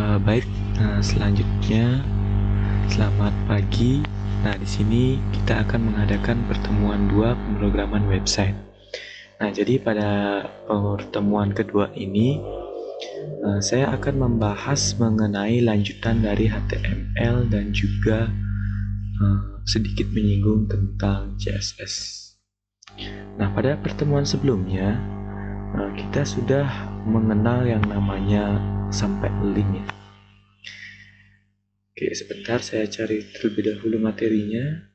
Baik, selanjutnya selamat pagi. Nah, di sini kita akan mengadakan pertemuan 2 pemrograman website. Nah, jadi pada pertemuan kedua ini saya akan membahas mengenai lanjutan dari HTML dan juga sedikit menyinggung tentang CSS. Nah, pada pertemuan sebelumnya kita sudah mengenal yang namanya sampai link ya. Oke, sebentar saya cari terlebih dahulu materinya.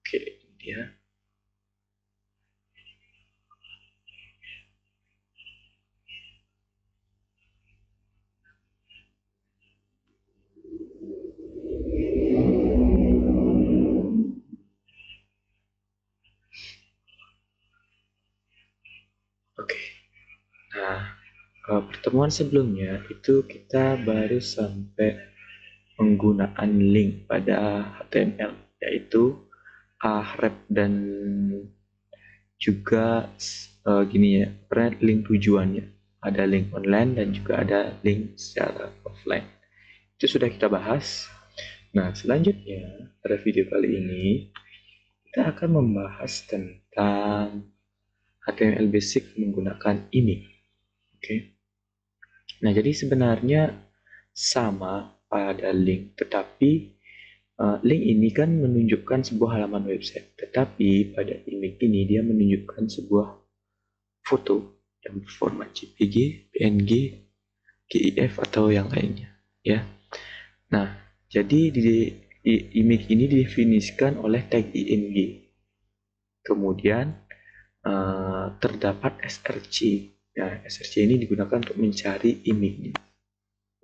Oke, ini dia. Oke. Nah, pertemuan sebelumnya itu kita baru sampai penggunaan link pada HTML, yaitu href dan juga gini ya, link tujuannya. Ada link online dan juga ada link secara offline. Itu sudah kita bahas. Nah, selanjutnya pada video kali ini kita akan membahas tentang HTML basic menggunakan ini. Oke. Nah, jadi sebenarnya sama pada link, tetapi link ini kan menunjukkan sebuah halaman website, tetapi pada image ini dia menunjukkan sebuah foto yang berformat JPG, PNG, GIF atau yang lainnya, ya. Nah, jadi di image ini didefinisikan oleh tag img. Kemudian terdapat src. Nah, src ini digunakan untuk mencari image-nya,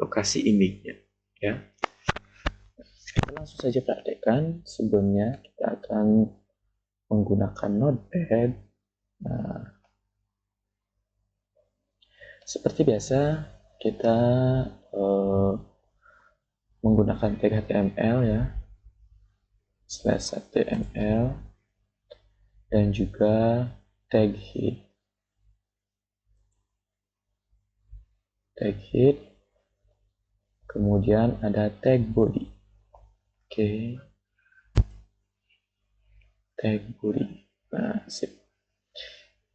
lokasi image-nya, ya. Kita langsung saja praktekkan. Sebelumnya kita akan menggunakan Notepad. Nah, seperti biasa kita menggunakan tag HTML ya, /HTML dan juga tag head, kemudian ada tag body. Oke. Tag body. Nah, sip.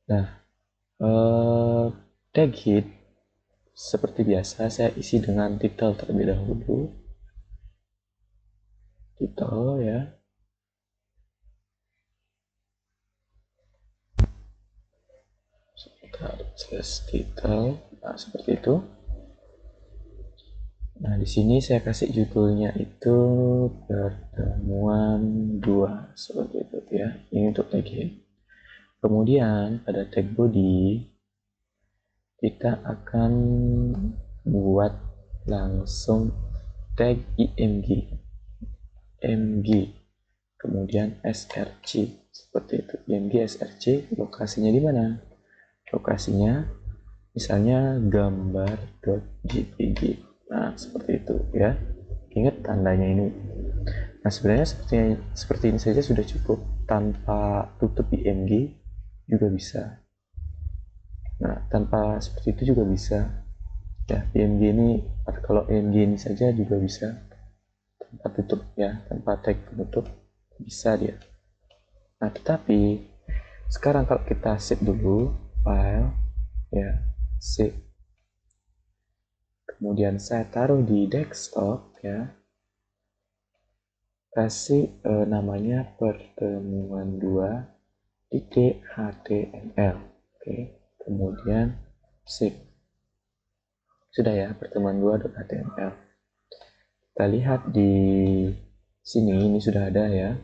Nah, tag head seperti biasa saya isi dengan title terlebih dahulu. Title ya. Title. Nah, seperti itu. Nah, di sini saya kasih judulnya itu pertemuan 2 seperti itu ya. Ini untuk tag head. Kemudian pada tag body kita akan buat langsung tag img, kemudian src seperti itu. Img src lokasinya di mana? Lokasinya misalnya gambar.jpg. Nah, seperti itu ya. Ingat tandanya ini. Nah, sebenarnya seperti ini saja sudah cukup, tanpa tutup img juga bisa. Nah, tanpa seperti itu juga bisa. Ya, img ini, kalau img ini saja juga bisa tanpa tutup ya, tanpa tag penutup bisa dia. Nah, tetapi sekarang kalau kita save dulu file ya, save, kemudian saya taruh di desktop ya, kasih namanya pertemuan 2.html. Oke, kemudian save. Sudah ya, pertemuan 2.html. Kita lihat di sini, ini sudah ada ya.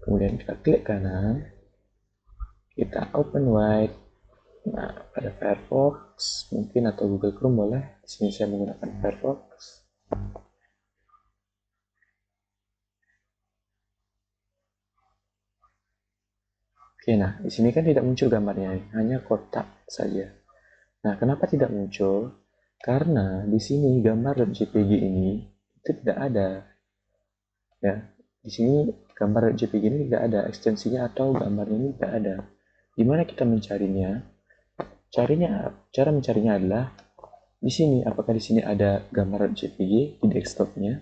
Kemudian kita klik kanan, kita open wide. Nah, pada Firefox mungkin atau Google Chrome boleh. Di sini saya menggunakan Firefox. Oke, nah di sini kan tidak muncul gambarnya, hanya kotak saja. Nah, kenapa tidak muncul? Karena di sini gambar.jpg ini itu tidak ada. Ya, di sini gambar.jpg ini tidak ada ekstensinya atau gambarnya ini tidak ada. Gimana kita mencarinya? Cara mencarinya adalah di sini. Apakah di sini ada gambar JPG di desktopnya?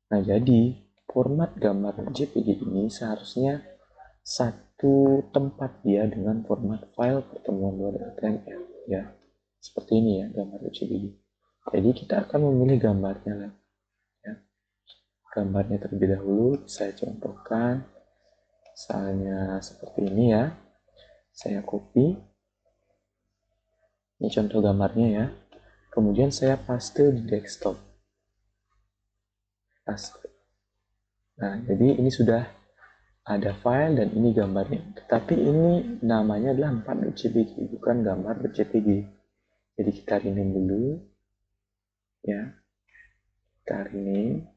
Nah, jadi format gambar JPG ini seharusnya satu tempat dia dengan format file pertemuan 2.html, ya. Seperti ini ya gambar JPG. Jadi kita akan memilih gambarnya lah. Ya. Gambarnya terlebih dahulu saya contohkan. Misalnya seperti ini ya. Saya copy. Ini contoh gambarnya ya. Kemudian saya paste di desktop. Paste. Nah, jadi ini sudah ada file dan ini gambarnya. Tetapi ini namanya adalah 4.jpg, bukan gambar.jpg. Jadi kita rename dulu. Ya. Kita rename.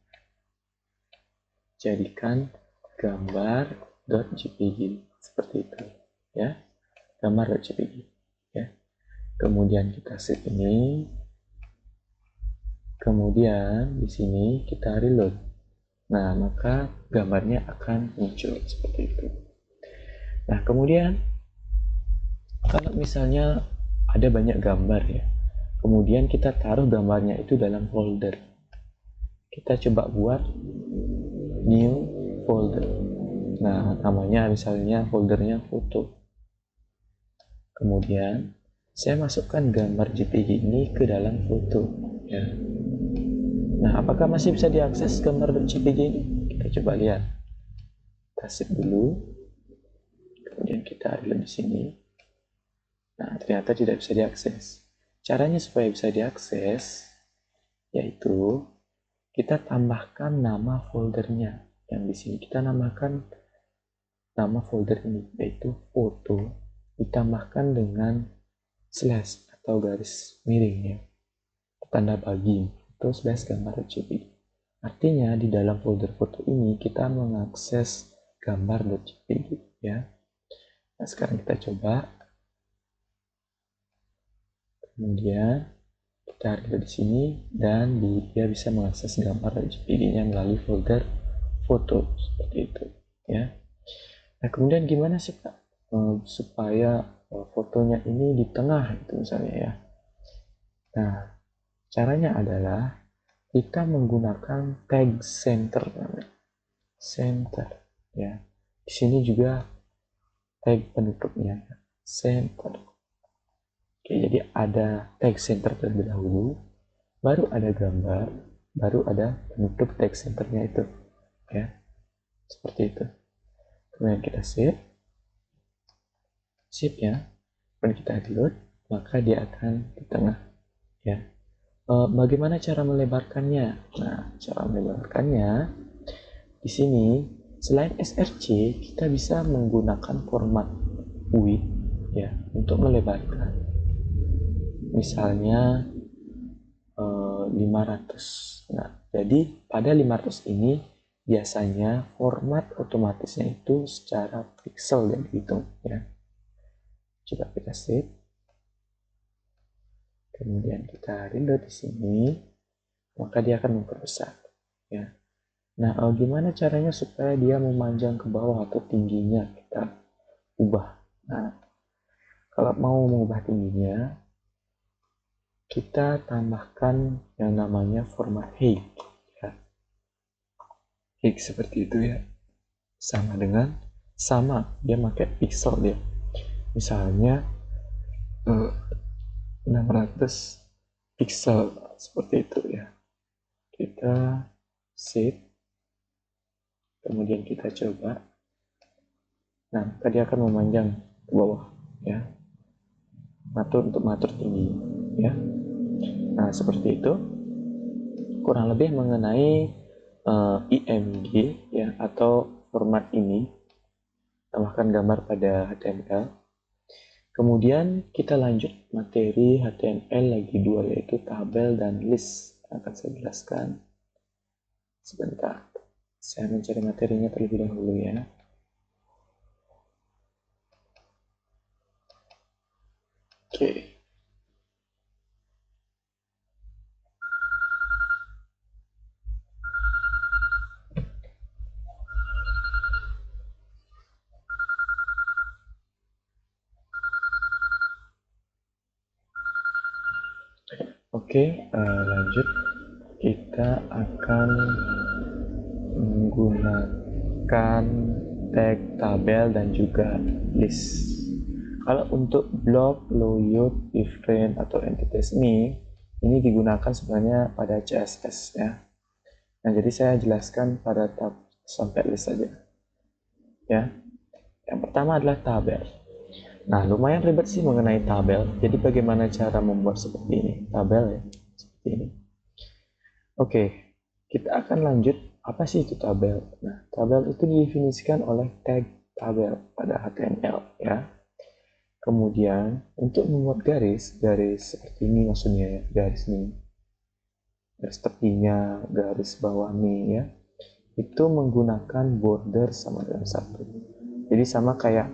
Jadikan gambar.jpg. Seperti itu. Ya. Gambar.jpg. Ya. Kemudian kita save ini. Kemudian di sini kita reload. Nah, maka gambarnya akan muncul seperti itu. Nah, kemudian kalau misalnya ada banyak gambar ya, kemudian kita taruh gambarnya itu dalam folder. Kita coba buat new folder. Nah, namanya misalnya foldernya foto. Kemudian saya masukkan gambar JPG ini ke dalam foto ya. Nah, apakah masih bisa diakses gambar JPG ini? Kita coba lihat. Kita save dulu. Kemudian kita reload di sini. Nah, ternyata tidak bisa diakses. Caranya supaya bisa diakses yaitu kita tambahkan nama foldernya. Yang di sini kita namakan nama folder ini yaitu foto ditambahkan dengan slash atau garis miring ya. Tanda bagi itu slash gambar JPG. Artinya di dalam folder foto ini kita mengakses gambar.jpg ya. Nah, sekarang kita coba. Kemudian kita reload di sini dan dia bisa mengakses gambar JPG-nya melalui folder foto seperti itu ya. Nah, kemudian gimana sih Pak supaya fotonya ini di tengah itu misalnya ya. Nah, caranya adalah kita menggunakan tag center namanya. Center ya. Di sini juga tag penutupnya center. Oke, jadi ada tag center terlebih dahulu, baru ada gambar, baru ada penutup tag centernya itu ya. Seperti itu. Kemudian kita save ya. Kemudian kita reload, maka dia akan di tengah ya. Bagaimana cara melebarkannya? Nah, cara melebarkannya di sini selain src kita bisa menggunakan format width ya untuk melebarkan. Misalnya 500. Nah, jadi pada 500 ini biasanya format otomatisnya itu secara pixel yang dihitung ya. Coba kita save. Kemudian kita reload di sini, maka dia akan memperbesar ya. Nah, gimana caranya supaya dia memanjang ke bawah atau tingginya kita ubah. Nah, kalau mau mengubah tingginya, kita tambahkan yang namanya format height ya. Height seperti itu ya. Sama dia pakai pixel dia. Misalnya 600 pixel seperti itu ya. Kita save. Kemudian kita coba. Nah, tadi akan memanjang ke bawah ya. Untuk matur tinggi ya. Nah, seperti itu kurang lebih mengenai IMG ya atau format ini. Tambahkan gambar pada HTML. Kemudian kita lanjut materi HTML lagi dua yaitu tabel dan list. Akan saya jelaskan sebentar. Saya mencari materinya terlebih dahulu ya. Oke. Lanjut. Kita akan menggunakan tag tabel dan juga list. Kalau untuk block, load, different, atau entities ini digunakan sebenarnya pada CSS ya. Nah, jadi saya jelaskan pada tab sampai list saja. Ya. Yang pertama adalah tabel. Nah, lumayan ribet sih mengenai tabel. Jadi bagaimana cara membuat seperti ini? Tabel ya, seperti ini. Oke, kita akan lanjut. Apa sih itu tabel? Nah, tabel itu didefinisikan oleh tag tabel pada HTML ya. Kemudian untuk membuat garis seperti ini maksudnya ya, garis ini, garis tepinya, garis bawah nih ya, itu menggunakan border sama dengan 1. Jadi sama kayak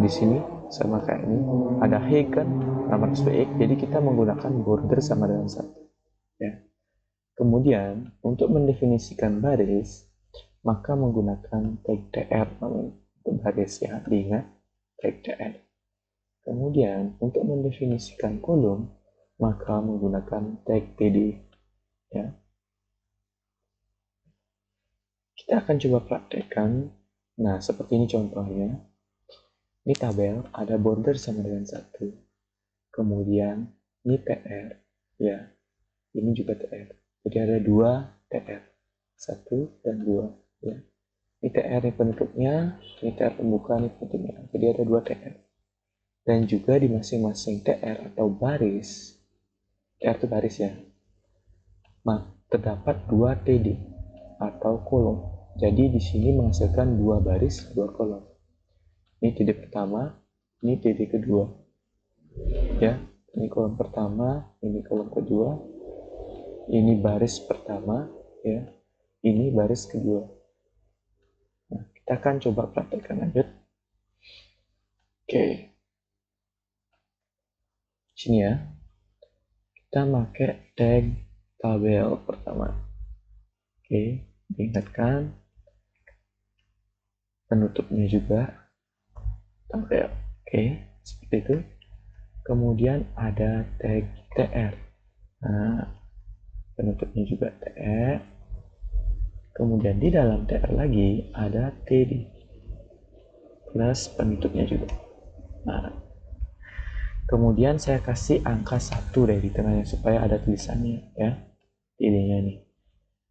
di sini, sama kayak ini ada H kan, nama X, jadi kita menggunakan border sama dengan 1 ya. Kemudian untuk mendefinisikan baris, maka menggunakan tag tr untuk baris ya, diingat tag tr. Kemudian untuk mendefinisikan kolom, maka menggunakan tag td ya. Kita akan coba praktekkan. Nah, seperti ini contohnya. Ini tabel, ada border sama dengan 1. Kemudian ini tr ya. Ini juga tr. Jadi ada 2 tr, 1 dan 2 ya. Ini tr ini penutupnya, ini tr pembuka, ini penutupnya. Jadi ada 2 tr. Dan juga di masing-masing tr atau baris, tr itu baris ya, terdapat 2 td atau kolom. Jadi di sini menghasilkan 2 baris, 2 kolom. Ini td pertama, ini td kedua ya. Ini kolom pertama, ini kolom kedua. Ini baris pertama ya, ini baris kedua. Nah, kita akan coba praktekkan lanjut. Sini ya, kita pakai tag tabel pertama. Diingatkan penutupnya juga tabel. Seperti itu. Kemudian ada tag tr. Nah, penutupnya juga tr. Kemudian di dalam tr lagi ada td plus penutupnya juga. Nah, kemudian saya kasih angka 1 deh di tengahnya supaya ada tulisannya ya, td-nya nih.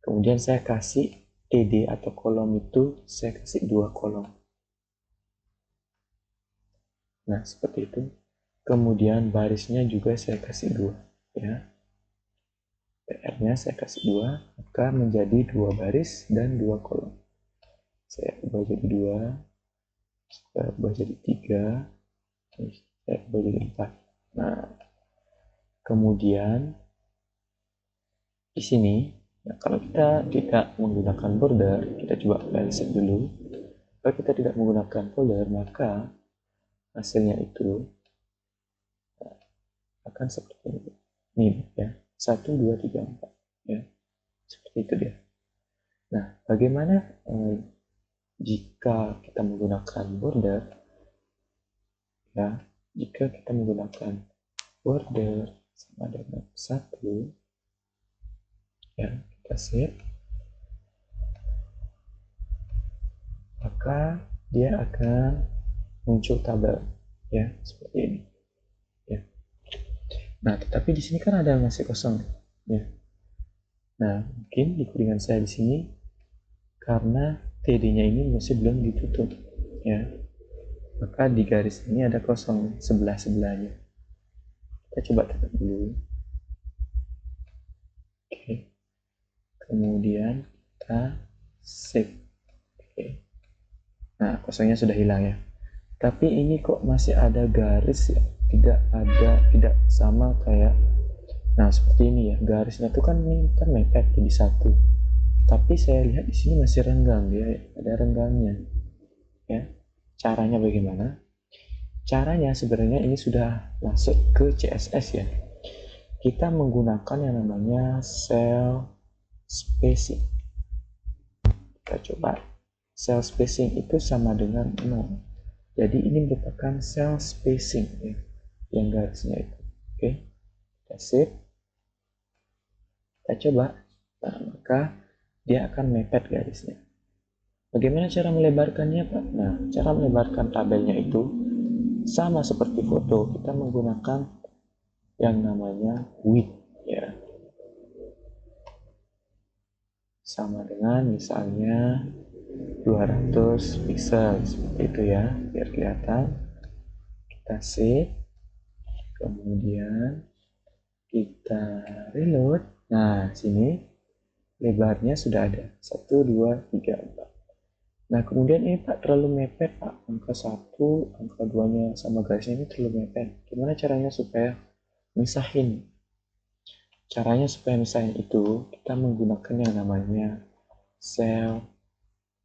Kemudian saya kasih td atau kolom itu saya kasih 2 kolom. Nah, seperti itu. Kemudian barisnya juga saya kasih 2 ya. PR-nya saya kasih 2, maka menjadi 2 baris dan 2 kolom. Saya ubah jadi 2, saya ubah jadi 3, saya ubah jadi 4. Nah, kemudian di sini, nah kalau kita tidak menggunakan border, kita coba file set dulu. Kalau kita tidak menggunakan border, maka hasilnya itu akan seperti ini. Nih ya, 1, 2, 3, 4 ya. Seperti itu dia. Nah, bagaimana jika kita menggunakan border ya, jika kita menggunakan border sama dengan 1 ya, kita save, maka dia akan muncul tabel ya, seperti ini ya. Nah, tetapi di sini kan ada masih kosong ya. Nah, mungkin di codingan saya di sini karena td-nya ini masih belum ditutup ya, maka di garis ini ada kosong sebelah-sebelahnya. Kita coba tutup dulu. Kemudian kita save. Nah, kosongnya sudah hilang ya. Tapi ini kok masih ada garis ya, tidak sama kayak, nah seperti ini ya, garisnya itu kan ini kan mepet jadi 1. Tapi saya lihat di sini masih renggang ya, ada renggangnya ya. Caranya bagaimana? Caranya sebenarnya ini sudah masuk ke CSS ya. Kita menggunakan yang namanya cell spacing. Kita coba. Cell spacing itu sama dengan 0. Jadi ini merupakan cell spacing ya, yang garisnya itu. Kita save. Kita coba. Nah, maka dia akan mepet garisnya. Bagaimana cara melebarkannya, Pak? Nah, cara melebarkan tabelnya itu sama seperti foto. Kita menggunakan yang namanya width, ya. Sama dengan misalnya 200 pixel seperti itu ya, biar kelihatan. Kita save, kemudian kita reload. Nah, sini lebarnya sudah ada 1, 2, 3, 4. Nah, kemudian ini Pak terlalu mepet, Pak. Angka 1, angka 2-nya sama garisnya ini terlalu mepet. Gimana caranya supaya misahin? Caranya supaya misahin itu, kita menggunakan yang namanya cell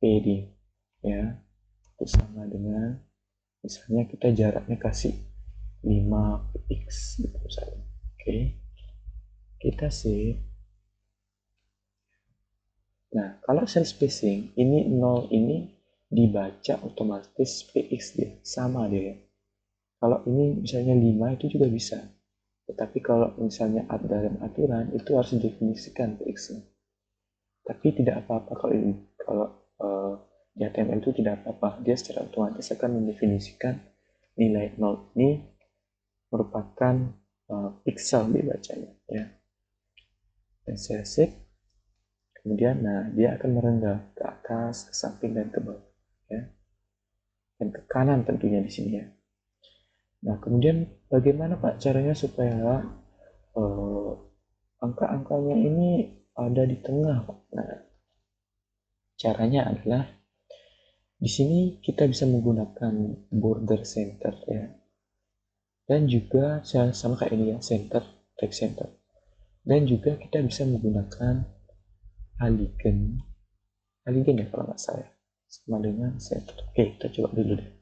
padding. Ya, itu sama dengan, misalnya kita jaraknya kasih 5px gitu misalnya. Oke, kita save. Nah, kalau cell spacing, ini 0 ini dibaca otomatis px dia, sama dia. Kalau ini misalnya 5 itu juga bisa. Tetapi kalau misalnya dalam aturan, itu harus didefinisikan px-nya. Tapi tidak apa-apa kalau ini. Kalau di HTML itu tidak apa-apa. Dia secara otomatis akan mendefinisikan nilai 0 ini merupakan pixel dibacanya. Ya. Dan saya save. Kemudian, nah, dia akan merendah ke atas, ke samping, dan ke bawah. Ya. Dan ke kanan tentunya di sini ya. Nah, kemudian bagaimana Pak caranya supaya angka-angkanya ini ada di tengah, Pak? Nah, caranya adalah di sini kita bisa menggunakan border center ya. Dan juga sama kayak ini ya, center, text center. Dan juga kita bisa menggunakan alignment. Alignment ya kalau nggak salah. Sama dengan center. Oke, kita coba dulu deh.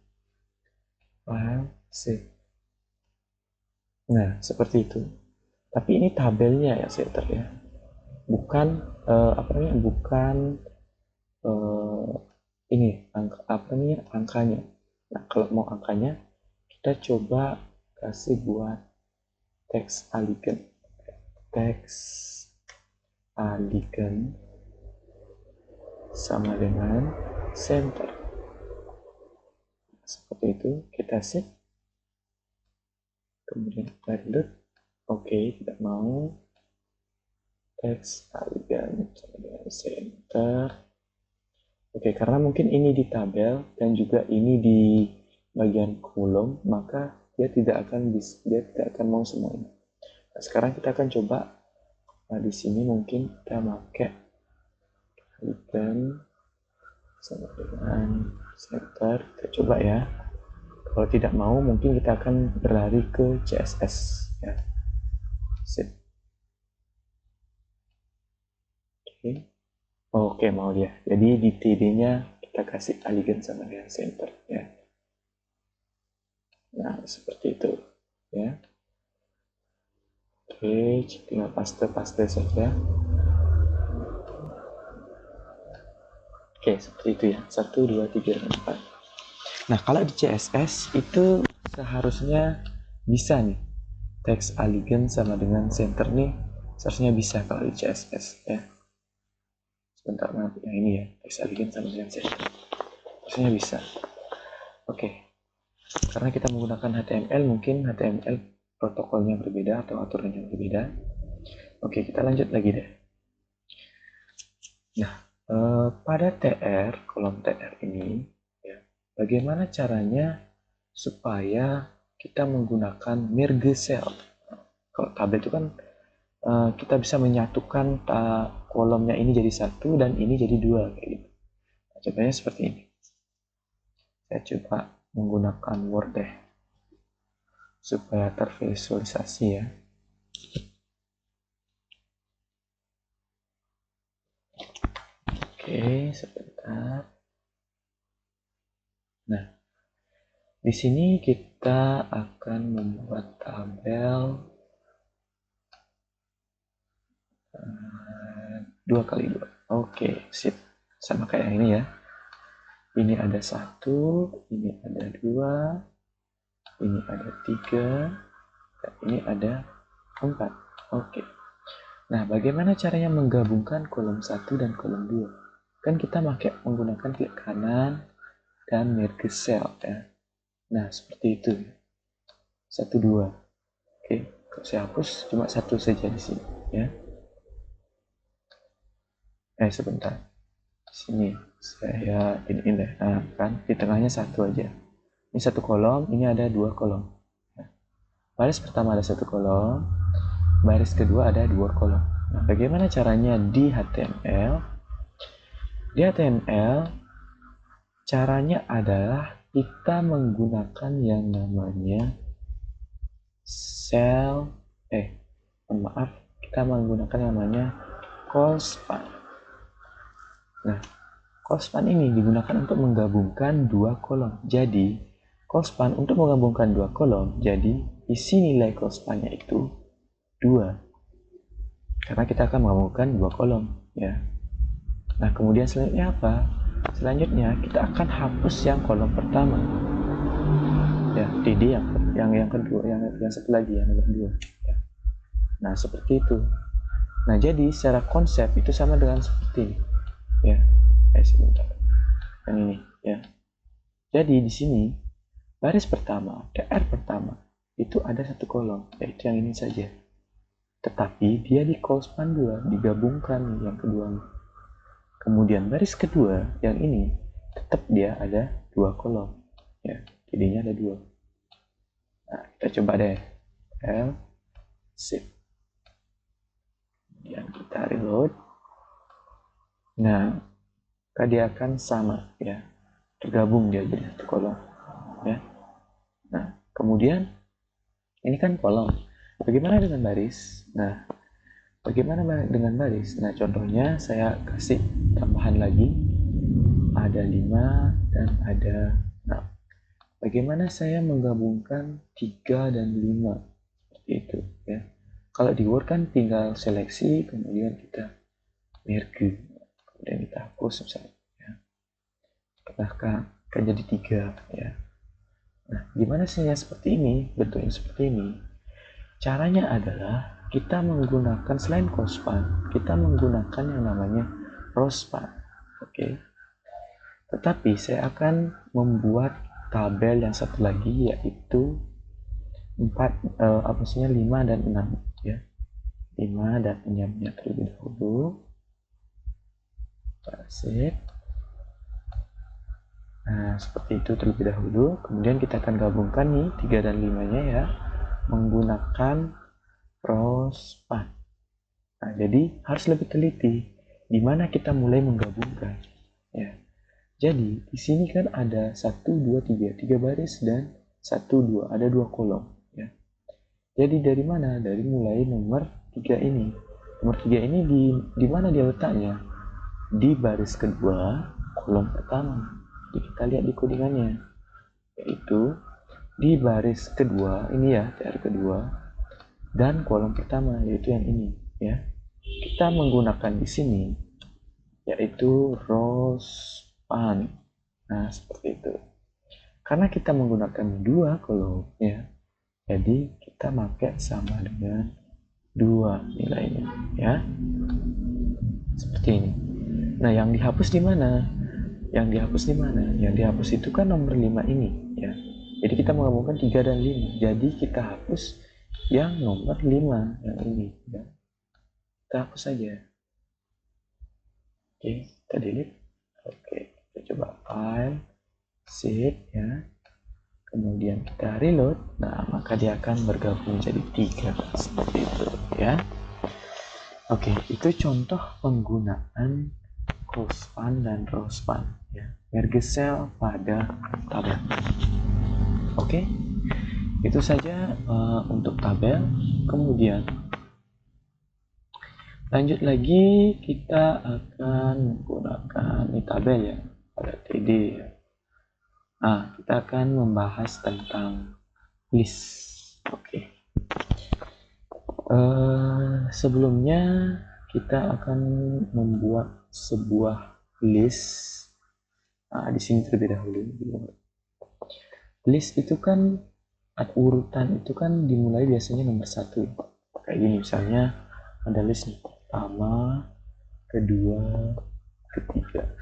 File, save. Nah, seperti itu. Tapi ini tabelnya ya, center ya. Bukan apa namanya? Bukan ini apa namanya? Angkanya. Nah, kalau mau angkanya, kita coba kasih buat teks alignment. Teks alignment sama dengan center. Seperti itu, kita save. Kemudian kita reload. Oke, tidak mau. Teks alignment sama dengan center. Oke, karena mungkin ini di tabel dan juga ini di bagian kolom, maka dia tidak akan mau semuanya. Nah, sekarang kita akan coba. Nah, di sini mungkin kita pakai alignment sama dengan center. Kita coba ya. Kalau tidak mau, mungkin kita akan berlari ke CSS ya. Sip. Oke, mau dia. Jadi di TD-nya kita kasih alignment sama dengan center ya. Nah, seperti itu ya. Oke, tinggal paste saja. Oke, seperti itu ya. 1, 2, 3, dan 4. Nah, kalau di CSS itu seharusnya bisa nih. Teks alignment sama dengan center nih seharusnya bisa kalau di CSS ya. Sebentar, maaf, yang ini ya. Teks alignment sama dengan center. Harusnya bisa. Oke. Karena kita menggunakan HTML, mungkin HTML protokolnya berbeda atau aturannya berbeda. Oke, kita lanjut lagi deh. Nah, pada TR, kolom TR ini, ya, bagaimana caranya supaya kita menggunakan merge cell? Kalau tabel itu kan kita bisa menyatukan kolomnya ini jadi satu dan ini jadi dua kayak gitu. Nah, contohnya seperti ini. Saya coba menggunakan Word deh supaya tervisualisasi ya. Oke, sebentar. Nah, di sini kita akan membuat tabel 2x2. Oke, sip. Sama kayak ini ya. Ini ada 1, ini ada 2, ini ada 3, dan ini ada 4. Oke. Nah, bagaimana caranya menggabungkan kolom 1 dan kolom 2? Kan kita menggunakan klik kanan dan merge cell ya. Nah, seperti itu. 1, 2. Oke, kalau saya hapus cuma 1 saja di sini ya. Sebentar. Di sini saya ini deh. Nah, kan di tengahnya 1 aja. Ini 1 kolom, ini ada 2 kolom. Baris pertama ada 1 kolom, baris kedua ada 2 kolom. Nah, bagaimana caranya di HTML? Di HTML, caranya adalah kita menggunakan yang namanya kita menggunakan yang namanya call span. Nah, call span ini digunakan untuk menggabungkan 2 kolom. Jadi, call span untuk menggabungkan 2 kolom, jadi isi nilai call span-nya itu 2. Karena kita akan menggabungkan 2 kolom ya. Nah, kemudian selanjutnya apa? Selanjutnya kita akan hapus yang kolom pertama. Ya, TD yang kedua, yang satu lagi yang nomor 2. Ya. Nah, seperti itu. Nah, jadi secara konsep itu sama dengan seperti ini. Ya. Sebentar. Yang ini ya. Jadi di sini baris pertama, DR pertama itu ada 1 kolom, yaitu yang ini saja. Tetapi dia di call span 2 digabungkan yang keduanya. Kemudian baris kedua yang ini tetap dia ada 2 kolom ya, jadinya ada 2. Nah, kita coba deh save, kemudian kita reload. Nah, dia akan sama ya, tergabung dia jadi 1 kolom ya. Nah, kemudian ini kan kolom, bagaimana dengan baris? Nah, bagaimana dengan baris? Nah, contohnya saya kasih tambahan lagi, ada 5 dan ada 6. Bagaimana saya menggabungkan 3 dan 5? Seperti itu ya. Kalau di Word kan tinggal seleksi, kemudian kita merge, kemudian kita hapus misalnya ya. Bahkan akan jadi 3 ya. Nah, gimana sih ya seperti ini, bentuknya seperti ini? Caranya adalah kita menggunakan selain call span, kita menggunakan yang namanya row span. Oke. Tetapi saya akan membuat tabel yang satu lagi, yaitu 5 dan 6 ya. 5 dan 6 nya terlebih dahulu. Save. Nah, seperti itu terlebih dahulu. Kemudian kita akan gabungkan nih 3 dan 5 nya ya, menggunakan row span. Nah, jadi harus lebih teliti di mana kita mulai menggabungkan ya. Jadi di sini kan ada 1 2 3 baris dan 1 2, ada 2 kolom ya. Jadi dari mana? Dari mulai nomor 3 ini. Nomor 3 ini di mana dia letaknya? Di baris kedua kolom pertama. Jadi kita lihat di codingannya, yaitu di baris kedua ini ya, TR kedua, dan kolom pertama yaitu yang ini ya. Kita menggunakan di sini yaitu row span. Nah, seperti itu. Karena kita menggunakan 2 kolom ya, jadi kita pakai sama dengan 2 nilainya ya. Seperti ini. Nah, yang dihapus di mana? Yang dihapus di mana? Yang dihapus itu kan nomor 5 ini ya. Jadi kita menggabungkan 3 dan 5. Jadi kita hapus yang nomor 5 yang ini ya. Kita hapus saja. Oke, kita delete. Oke, kita coba file, save ya. Kemudian kita reload. Nah, maka dia akan bergabung jadi 3 seperti itu ya. Oke, itu contoh penggunaan call span dan row span ya. Merge cell pada tabel. Oke, itu saja untuk tabel. Kemudian lanjut lagi, kita akan menggunakan ini tabel ya, pada TD ya. Nah, kita akan membahas tentang list. Oke. Sebelumnya kita akan membuat sebuah list. Nah, di sini terlebih dahulu. List itu kan urutan itu kan dimulai biasanya nomor 1. Kayak gini misalnya ada list pertama, kedua, ketiga.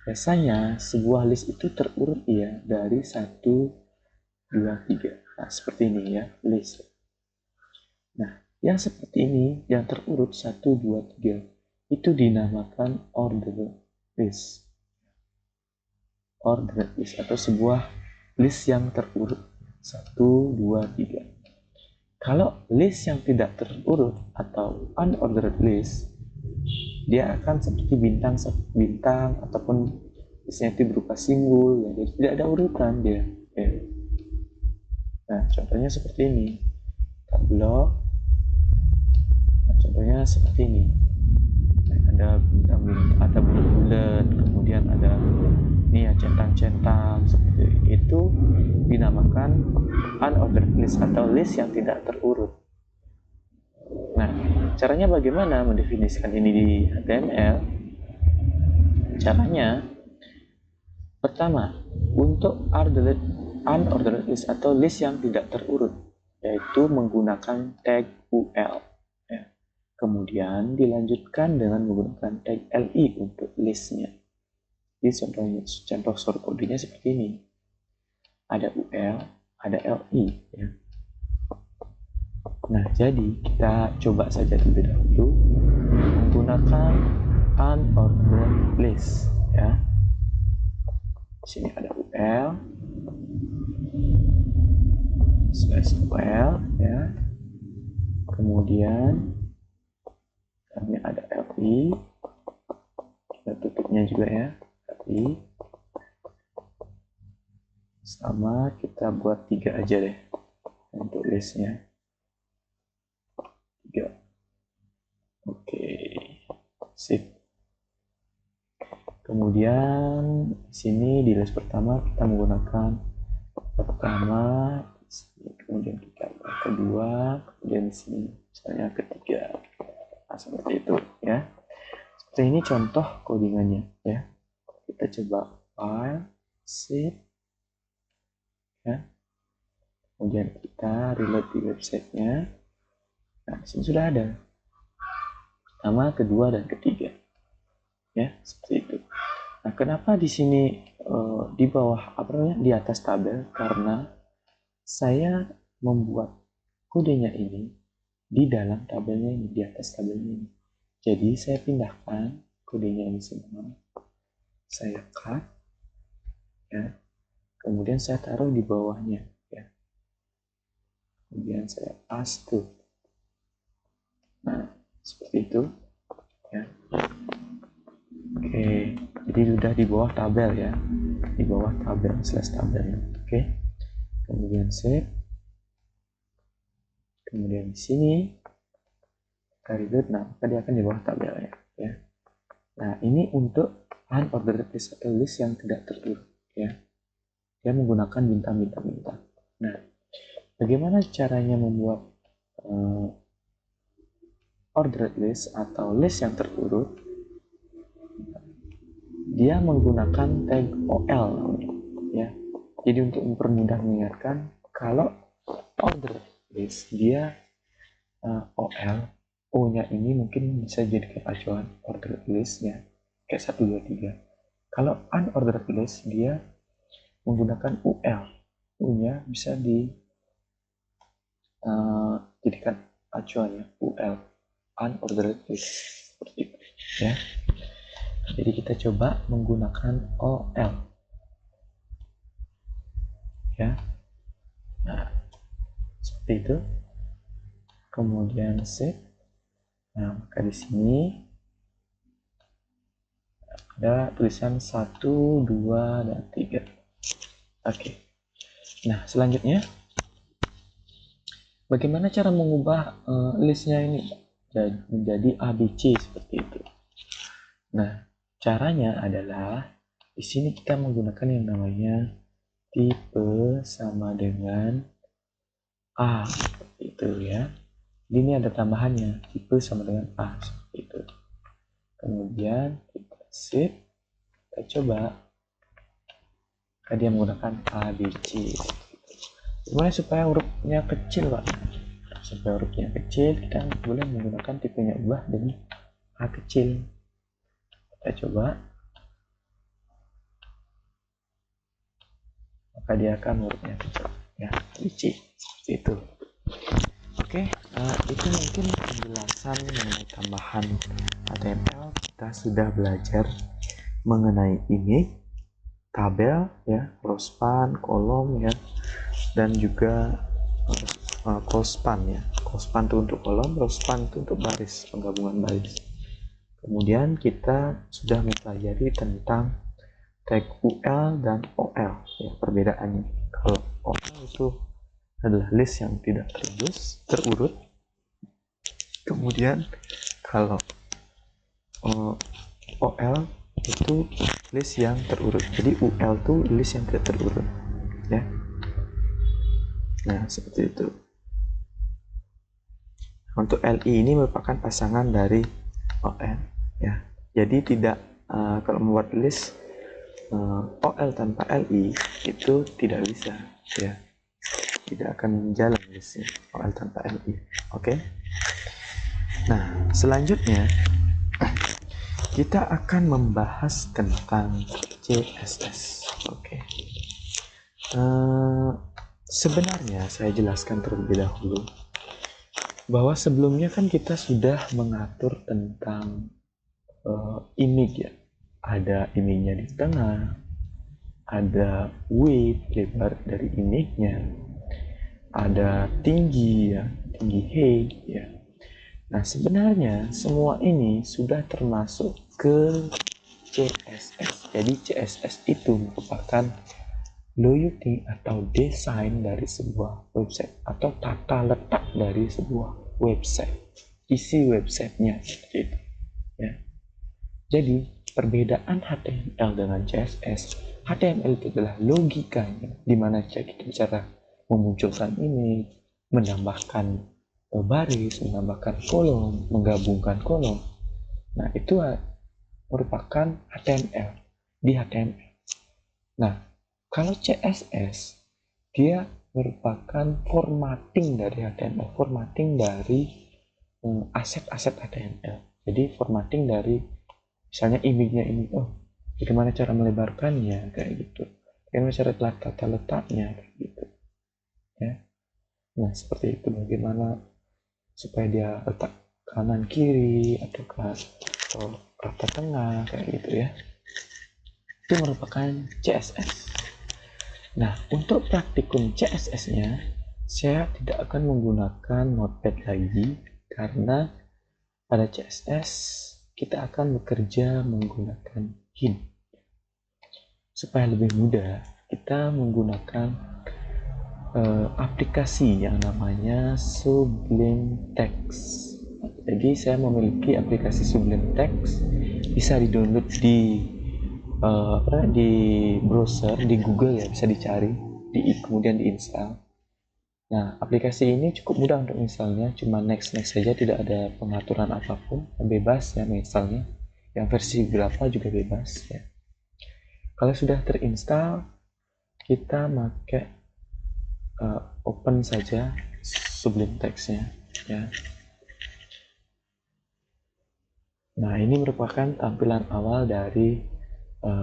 Biasanya sebuah list itu terurut ya dari 1, 2, 3. Nah, seperti ini ya, list. Nah, yang seperti ini, yang terurut 1, 2, 3, itu dinamakan ordered list. Ordered list atau sebuah list yang terurut 1, 2, 3. Kalau list yang tidak terurut atau unordered list, dia akan seperti bintang ataupun listnya itu berupa simbol ya, jadi tidak ada urutan dia ya. Nah, contohnya seperti ini tableau. Nah, contohnya seperti ini. Nah, ada bintang-bintang, ada bulat-bulat, kemudian ada ini ya centang-centang, seperti itu dinamakan unordered list atau list yang tidak terurut. Nah, caranya bagaimana mendefinisikan ini di HTML? Caranya, pertama, untuk unordered list atau list yang tidak terurut, yaitu menggunakan tag UL. Ya. Kemudian dilanjutkan dengan menggunakan tag LI untuk listnya. Jadi contoh source code-nya seperti ini. Ada UL, ada LI. Ya. Nah, jadi kita coba saja terlebih dahulu menggunakan unordered list ya. Di sini ada UL /UL ya. Kemudian kami ada LI. Kita tutupnya juga ya, LI. Sama kita buat 3 aja deh untuk listnya. 3. Oke, sip. Kemudian di sini di list pertama kita menggunakan pertama, kemudian kita kedua, kemudian di sini misalnya ketiga. Nah, seperti itu ya. Seperti ini contoh codingannya ya. Kita coba file, save ya. Kemudian kita reload di websitenya. Nah, di sini sudah ada pertama, kedua, dan ketiga ya, seperti itu. Nah, kenapa di sini di bawah di atas tabel? Karena saya membuat kodenya ini di dalam tabelnya ini, di atas tabelnya ini. Jadi saya pindahkan kodenya ini semua, saya cut ya, kemudian saya taruh di bawahnya ya, kemudian saya paste. Nah, seperti itu ya. Oke, jadi sudah di bawah tabel ya, di bawah tabel /tabel. Oke, kemudian save. Kemudian di sini reload, nah maka dia akan di bawah tabel ya. Nah, ini untuk unordered list atau list yang tidak terurut ya. Dia menggunakan bintang-bintang. Nah, bagaimana caranya membuat ordered list atau list yang terurut? Dia menggunakan tag OL ya. Jadi untuk mempermudah mengingatkan, kalau ordered list dia OL, O-nya ini mungkin bisa jadi acuan ordered list ya, kayak 1, 2, 3. Kalau unordered list dia menggunakan UL, U-nya bisa dijadikan acuan ya, UL, unordered list, seperti itu ya. Jadi kita coba menggunakan OL ya. Nah, seperti itu. Kemudian save. Nah, maka di sini ada tulisan 1, 2, dan 3. Oke. Nah, selanjutnya bagaimana cara mengubah listnya ini menjadi ABC seperti itu? Nah, caranya adalah di sini kita menggunakan yang namanya tipe sama dengan A, seperti itu ya. Ini ada tambahannya, tipe sama dengan A, seperti itu. Kemudian kita save, kita coba. Maka dia menggunakan ABC. Gimana supaya hurufnya kecil, Pak? sampai hurufnya kecil, kita boleh menggunakan tipenya ubah dengan A kecil. Kita coba, maka dia akan hurufnya kecil, ya, C, seperti itu. Oke, itu mungkin penjelasan mengenai tambahan HTML. Kita sudah belajar mengenai ini, tabel, ya, row span, kolom, ya, dan juga cospan, ya. Cospan itu untuk kolom, row span itu untuk baris, penggabungan baris. Kemudian kita sudah mempelajari tentang tag UL dan OL, ya, perbedaannya. Kalau OL itu adalah list yang tidak terurut. Kemudian kalau OL itu list yang terurut. Jadi UL itu list yang tidak terurut, ya. Nah, seperti itu. Untuk LI ini merupakan pasangan dari OL, ya. Jadi tidak kalau membuat list OL tanpa LI itu tidak bisa, ya. Tidak akan jalan listnya OL tanpa LI. Oke. Nah, selanjutnya kita akan membahas tentang CSS. Oke. Sebenarnya saya jelaskan terlebih dahulu bahwa sebelumnya kan kita sudah mengatur tentang image, ya. Ada image-nya di tengah, ada width, lebar dari image-nya, ada tinggi, ya, tinggi height, ya. Nah, sebenarnya semua ini sudah termasuk ke CSS. Jadi CSS itu merupakan layout atau desain dari sebuah website atau tata letak dari sebuah website, isi websitenya, gitu, ya. Jadi perbedaan HTML dengan CSS, HTML itu adalah logikanya, di mana kita bicara memunculkan image, menambahkan baris, menambahkan kolom, menggabungkan kolom. Nah, itu merupakan HTML di HTML. Nah, kalau CSS dia merupakan formatting dari HTML, formatting dari aset-aset HTML. Jadi formatting dari misalnya image-nya ini, bagaimana cara melebarkannya, kayak gitu. Bagaimana cara tata letaknya, kayak gitu, ya. Nah, seperti itu. Bagaimana supaya dia letak kanan kiri atau rata tengah, kayak gitu, ya. Itu merupakan CSS. Nah, untuk praktikum CSS-nya saya tidak akan menggunakan Notepad lagi, karena pada CSS kita akan bekerja menggunakan hint. Supaya lebih mudah, kita menggunakan aplikasi yang namanya Sublime Text. Jadi saya memiliki aplikasi Sublime Text, bisa di-download di browser, di Google, ya, bisa dicari, kemudian diinstal. Nah, aplikasi ini cukup mudah untuk instalnya, cuma next saja, tidak ada pengaturan apapun, bebas, ya, menginstalnya. Yang versi berapa juga bebas, ya. Kalau sudah terinstall, kita pakai open saja Sublime Text-nya, ya. Nah, ini merupakan tampilan awal dari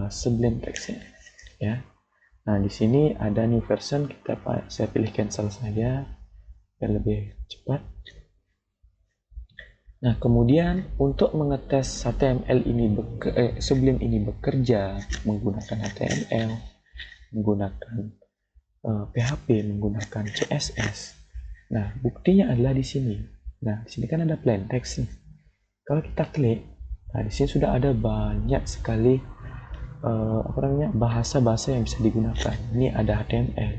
Sublime Text-nya, ya. Nah, di sini ada new version, saya pilih cancel saja biar lebih cepat. Nah, kemudian untuk mengetes HTML ini Sublime ini bekerja menggunakan HTML, menggunakan PHP, menggunakan CSS. Nah, buktinya adalah di sini. Nah, di sini kan ada plain text nih. Kalau kita klik, nah, di sini sudah ada banyak sekali bahasa-bahasa yang bisa digunakan. Ini ada HTML,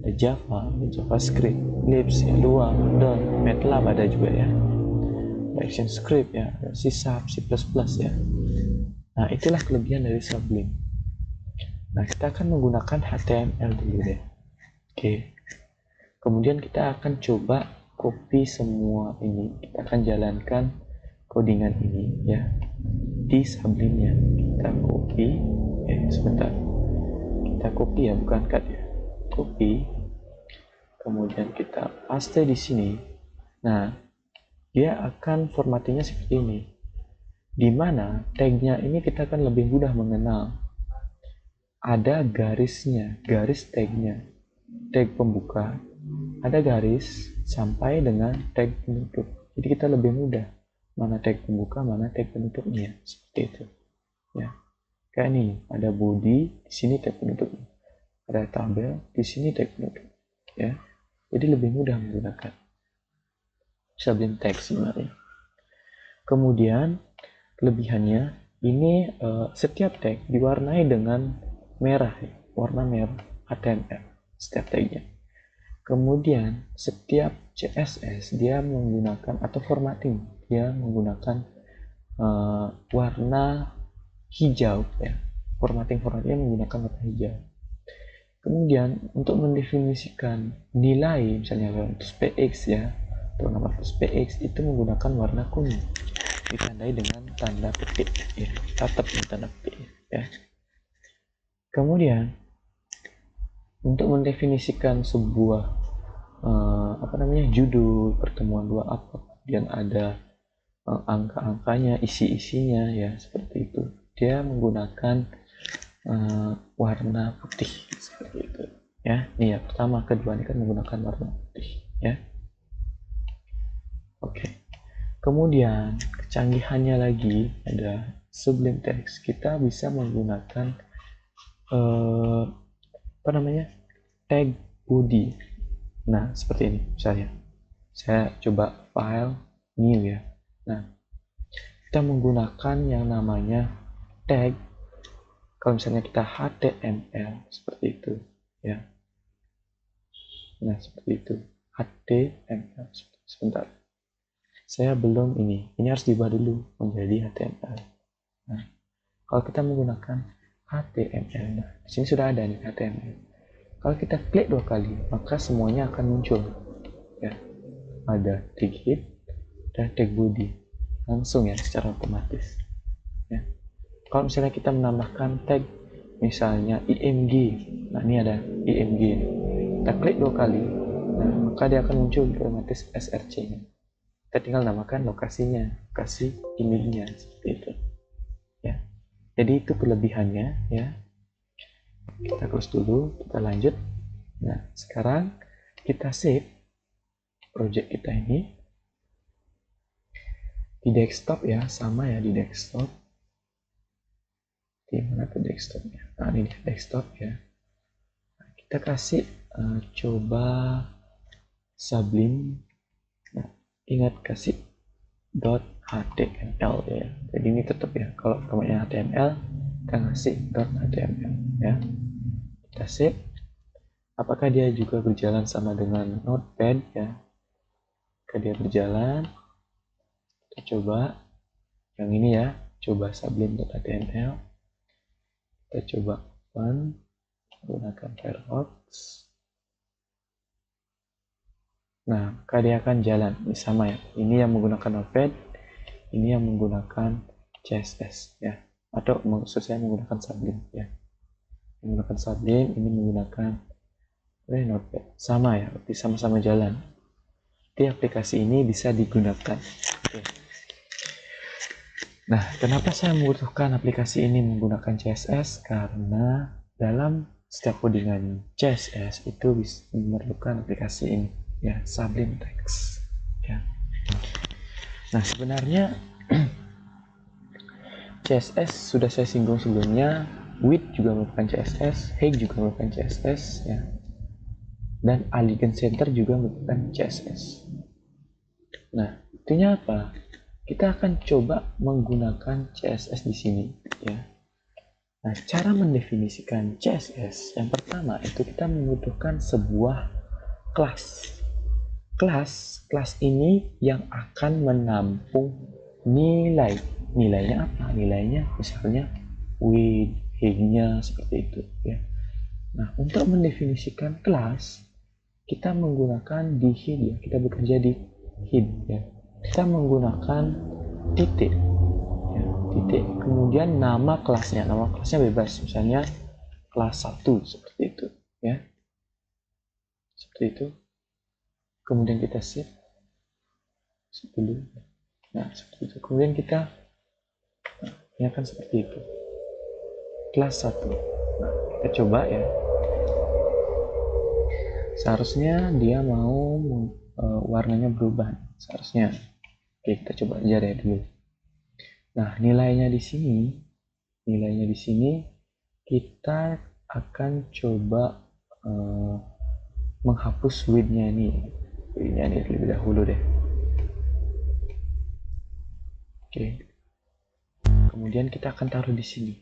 ada Java, ada JavaScript, Lisp, ya, Lua, Dot, MATLAB ada juga, ya. Ada ActionScript, ya, ada C#, C++, ya. Nah, itulah kelebihan dari Sublime. Nah, kita akan menggunakan HTML dulu deh. Oke. Kemudian kita akan coba copy semua ini. Kita akan jalankan codingan ini, ya, di Sublime-nya. Kita copy, sebentar. Kita copy, ya, bukan cut, ya. Copy. Kemudian kita paste di sini. Nah, dia akan formattingnya seperti ini, di mana tagnya ini kita akan lebih mudah mengenal. Ada garisnya, garis tagnya, tag pembuka, ada garis sampai dengan tag penutup. Jadi kita lebih mudah mana tag pembuka, mana tag penutupnya, seperti itu. Ya, kayak ini ada body, di sini tag penutup, ada tabel, di sini tag penutup. Ya, jadi lebih mudah menggunakan Sublime Text sebenarnya. Kemudian kelebihannya ini setiap tag diwarnai dengan merah, warna merah HTML setiap tagnya. Kemudian setiap CSS dia menggunakan atau formatting dia menggunakan warna hijau ya. Formattingnya menggunakan warna hijau. Kemudian untuk mendefinisikan nilai misalnya untuk PX ya, atau nama PX itu menggunakan warna kuning ditandai dengan tanda petik ya, tetap tanda petik ya. Kemudian untuk mendefinisikan sebuah judul pertemuan dua apa, kemudian ada angka-angkanya, isi-isinya ya, seperti itu. Dia menggunakan warna putih seperti itu ya. Ini ya, pertama, kedua ini kan menggunakan warna putih ya. Oke. Kemudian kecanggihannya lagi ada Sublime Text. Kita bisa menggunakan tag body. Nah, seperti ini misalnya. Saya coba file new ya. Nah, kita menggunakan yang namanya tag. Kalau misalnya kita HTML seperti itu ya. Nah, seperti itu. HTML. Sebentar. Saya belum ini harus diubah dulu menjadi HTML. Nah, kalau kita menggunakan HTML, nah di sini sudah ada nih HTML. Kalau kita klik 2 kali, maka semuanya akan muncul. Ya, ada tag head dan tag body langsung ya, secara otomatis. Ya. Kalau misalnya kita menambahkan tag, misalnya IMG, nah ini ada IMG. Kita klik 2 kali, nah maka dia akan muncul otomatis SRC-nya. Kita tinggal namakan lokasinya, lokasi emailnya seperti itu ya. Jadi itu kelebihannya ya. Kita close dulu, kita lanjut. Nah, sekarang kita save project kita ini di desktop ya, sama ya di desktop. Di mana tuh desktopnya? Nah, ini di desktop ya. Nah, kita kasih coba Sublime. Nah, ingat kasih .html ya. Jadi ini tetap ya, kalau formatnya HTML kita ngasih .html ya. Kita save. Apakah dia juga berjalan sama dengan Notepad ya? Apakah dia berjalan? Kita coba yang ini ya, coba sublime.html. Kita coba open menggunakan Firefox. Nah, maka dia akan jalan. Ini sama ya. Ini yang menggunakan Notepad, ini yang menggunakan CSS ya. Atau maksud saya menggunakan Sublime ya. Menggunakan Sublime, ini menggunakan Notepad. Sama ya, berarti sama-sama jalan. Jadi aplikasi ini bisa digunakan. Oke. Nah, kenapa saya membutuhkan aplikasi ini menggunakan CSS? Karena dalam setiap codingan CSS itu memerlukan aplikasi ini ya, Sublime Text ya. Nah, sebenarnya CSS sudah saya singgung sebelumnya. Width juga merupakan CSS, height juga merupakan CSS ya, dan Elegant Center juga merupakan CSS. Nah, intinya apa? Kita akan coba menggunakan CSS di sini ya. Nah, cara mendefinisikan CSS yang pertama itu kita membutuhkan sebuah kelas. Kelas ini yang akan menampung nilai. Nilainya apa? Nilainya misalnya width, height-nya seperti itu ya. Nah, untuk mendefinisikan kelas kita menggunakan di head ya. Kita bekerja di head ya. Kita menggunakan titik ya, titik, kemudian nama kelasnya bebas, misalnya kelas 1 seperti itu ya, seperti itu. Kemudian kita save. dulu. Nah, seperti itu. Kemudian kita ini akan seperti itu. Kelas 1. Nah, kita coba ya. Seharusnya dia mau warnanya berubah. Seharusnya. Oke, kita coba aja deh dulu. Nah, nilainya di sini kita akan coba menghapus width-nya ini. Width-nya ini terlebih dahulu deh. Oke. Kemudian kita akan taruh di sini.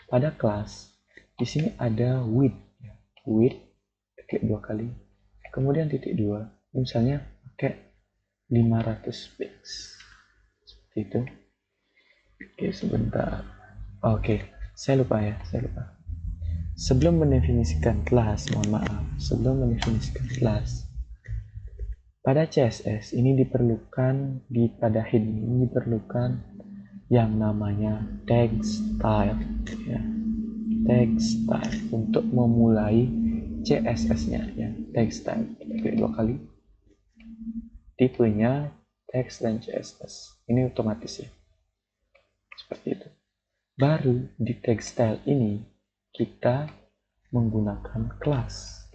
Pada kelas, di sini ada width. Width pakai 2 kali. Kemudian titik 2. Misalnya pakai 500 pix. Seperti itu. Oke, sebentar. Oke, saya lupa. Sebelum mendefinisikan kelas, pada CSS ini diperlukan pada head ini diperlukan yang namanya tag style ya. Tag style untuk memulai CSS-nya ya. Tag style klik 2 kali. Tipenya text dan CSS. Ini otomatis ya. Seperti itu. Baru di tag style ini kita menggunakan kelas.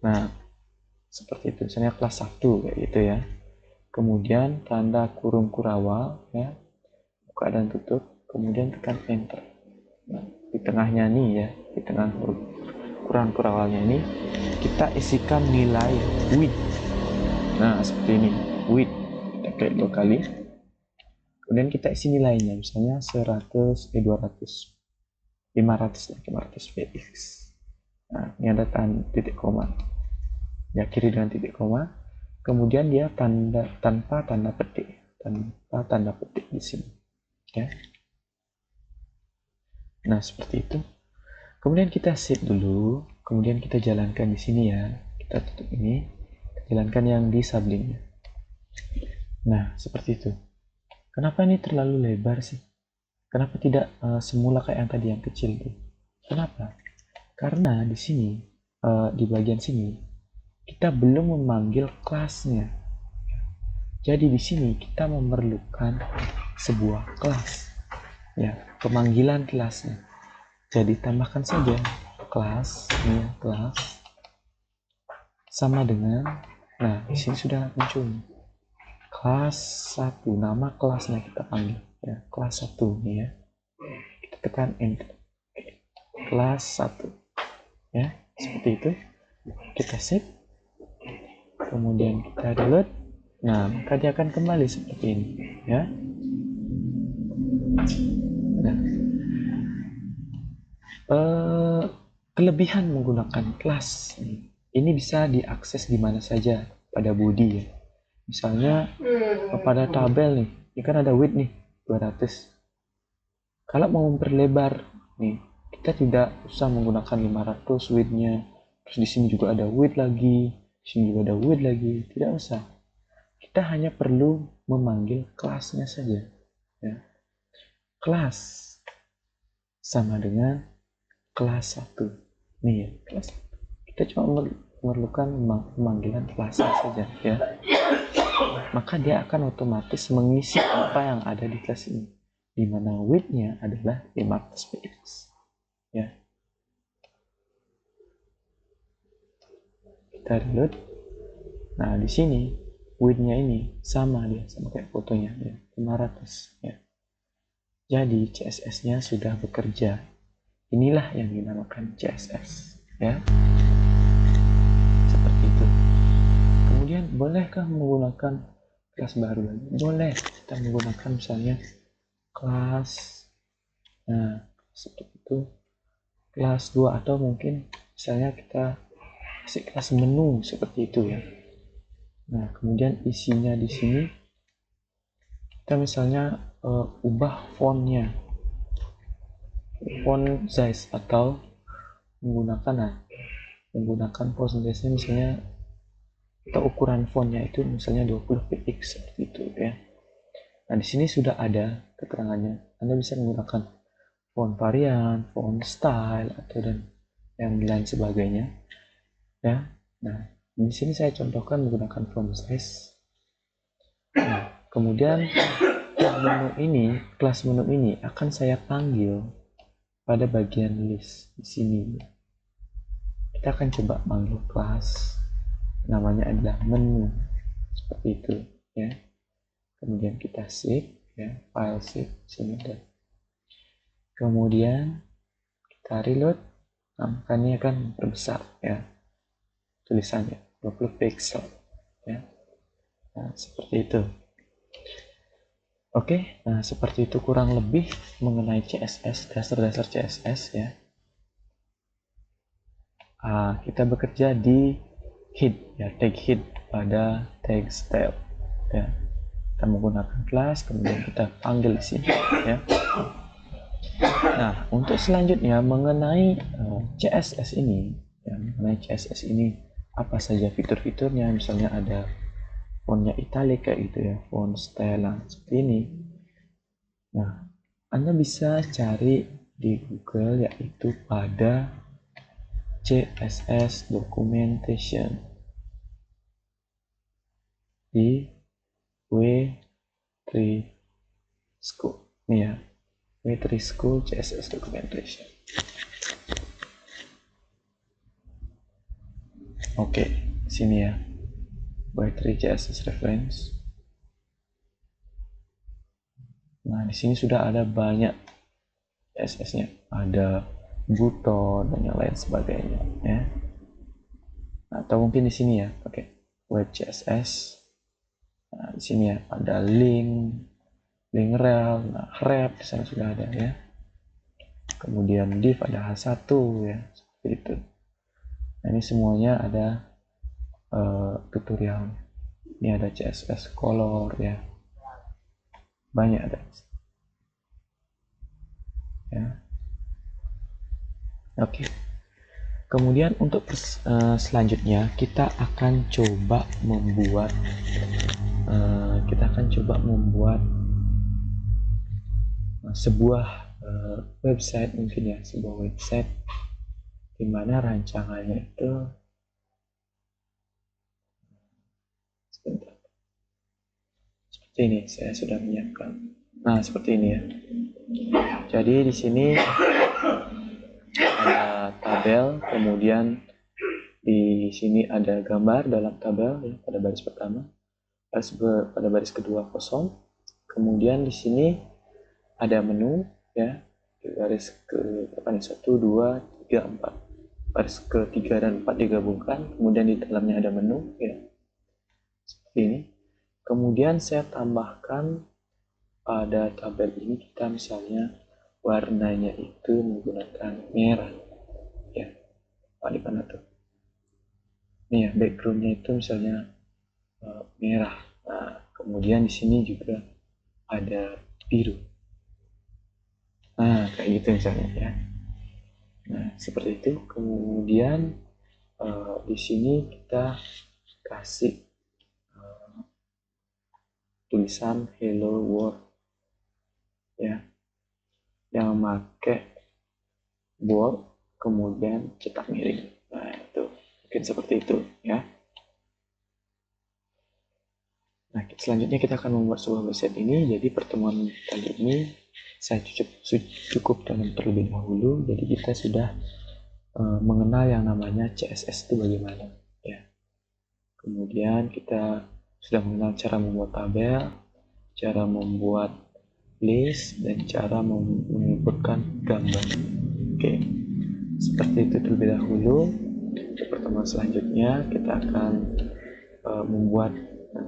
Nah, seperti itu. Misalnya kelas 1 kayak gitu ya. Kemudian tanda kurung kurawal ya. Buka dan tutup, kemudian tekan enter. Nah, di tengahnya nih ya, di tengah kurang kurawalnya ini kita isikan nilai width. Nah, seperti ini, width. Kita klik 2 kali. Kemudian kita isi nilainya, misalnya 500 px. Nah, ini ada titik koma. Diakhiri dengan titik koma. Kemudian dia tanpa tanda petik di sini. Ya. Nah, seperti itu. Kemudian kita save dulu, kemudian kita jalankan di sini ya. Kita tutup ini, jalankan yang di sublimnya. Nah, seperti itu. Kenapa ini terlalu lebar sih? Kenapa tidak semula kayak yang tadi yang kecil tuh? Kenapa? Karena di sini, di bagian sini, kita belum memanggil kelasnya. Jadi di sini kita memerlukan sebuah kelas, ya, pemanggilan kelasnya. Jadi tambahkan saja kelas, ini ya, kelas sama dengan, nah di sini sudah muncul kelas 1, nama kelasnya kita panggil ya, kelas 1 nih ya. Kita tekan enter. Kelas 1 ya, seperti itu. Kita save, kemudian kita reload. Nah, maka dia akan kembali seperti ini ya. Nah, kelebihan menggunakan kelas ini bisa diakses di mana saja pada body ya. Misalnya pada tabel nih, ini kan ada width nih 200. Kalau mau memperlebar nih, kita tidak usah menggunakan 500 width-nya. Terus di sini juga ada width lagi, di sini juga ada width lagi, tidak usah. Kita hanya perlu memanggil kelasnya saja ya. Kelas sama dengan kelas 1 nih ya, kelas. Kita cuma memerlukan pemanggilan kelasnya saja ya. Maka dia akan otomatis mengisi apa yang ada di kelas ini, di mana width-nya adalah 500 px ya. Kita reload. Nah, di sini width-nya ini sama kayak fotonya ya, 500 ya. Jadi CSS-nya sudah bekerja. Inilah yang dinamakan CSS ya. Seperti itu. Kemudian bolehkah menggunakan kelas baru lagi? Boleh. Kita menggunakan misalnya kelas, nah seperti itu, kelas 2, atau mungkin misalnya kita kasih kelas menu seperti itu ya. Nah, kemudian isinya di sini kita misalnya ubah fontnya, font size, atau menggunakan font size-nya misalnya, atau ukuran fontnya itu misalnya 20 px seperti itu ya. Nah, di sini sudah ada keterangannya. Anda bisa menggunakan font varian, font style, atau dan yang lain sebagainya ya. Nah, di sini saya contohkan menggunakan font size Nah, kemudian kelas menu ini akan saya panggil pada bagian list di sini. Kita akan coba panggil kelas, namanya adalah menu, seperti itu ya. Kemudian kita save ya, file save sini ada. Kemudian kita reload, maka ini akan berbesar ya tulisannya 20 pixel ya. Nah, seperti itu. Oke, nah seperti itu kurang lebih mengenai CSS, dasar-dasar CSS ya. Kita bekerja di head ya, tag head pada tag style ya. Kita menggunakan kelas, kemudian kita panggil di sini ya. Nah, untuk selanjutnya mengenai CSS ini ya, mengenai CSS ini apa saja fitur-fiturnya, misalnya ada fontnya italic kayak gitu ya, font style seperti ini. Nah, Anda bisa cari di Google yaitu pada CSS documentation di W3 School. Ini ya, W3 School CSS documentation. Oke, sini ya. W3 CSS reference. Nah, di sini sudah ada banyak CSS-nya. Ada button dan yang lain sebagainya ya. Atau mungkin di sini ya, pakai web CSS. Nah, di sini ya ada link rel, nah ref di sana sudah ada ya. Kemudian div ada H1 ya, seperti itu. Nah, ini semuanya ada tutorial. Ini ada CSS color ya, banyak ada ya. Oke. Kemudian untuk selanjutnya kita akan coba membuat sebuah website, mungkin ya, sebuah website di mana rancangannya itu sebentar. Seperti ini, saya sudah menyiapkan. Nah, seperti ini ya. Jadi di sini ada tabel, kemudian di sini ada gambar dalam tabel ya, pada baris pertama, pada baris kedua kosong. Kemudian di sini ada menu ya, di baris ke 1, 2, 3, 4. Baris ke-3 dan 4 digabungkan, kemudian di dalamnya ada menu ya. Seperti ini. Kemudian saya tambahkan pada tabel ini, kita misalnya warnanya itu menggunakan merah ya. Di mana tuh? Ini ya, backgroundnya itu misalnya merah. Nah, kemudian di sini juga ada biru. Nah, kayak gitu misalnya ya. Nah, seperti itu. Kemudian di sini kita kasih tulisan hello world ya, yang pakai bold kemudian cetak miring. Nah, itu mungkin seperti itu ya. Nah, selanjutnya kita akan membuat sebuah website ini. Jadi pertemuan kali ini saya cukup dalam terlebih dahulu. Jadi kita sudah mengenal yang namanya CSS itu bagaimana ya. Kemudian kita sudah mengenal cara membuat tabel, cara membuat list, dan cara menginputkan gambar. Oke, seperti itu terlebih dahulu. Di pertemuan selanjutnya kita akan membuat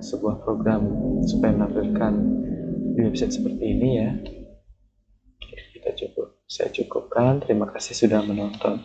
sebuah program supaya menampilkan di website seperti ini ya. Oke, saya cukupkan. Terima kasih sudah menonton.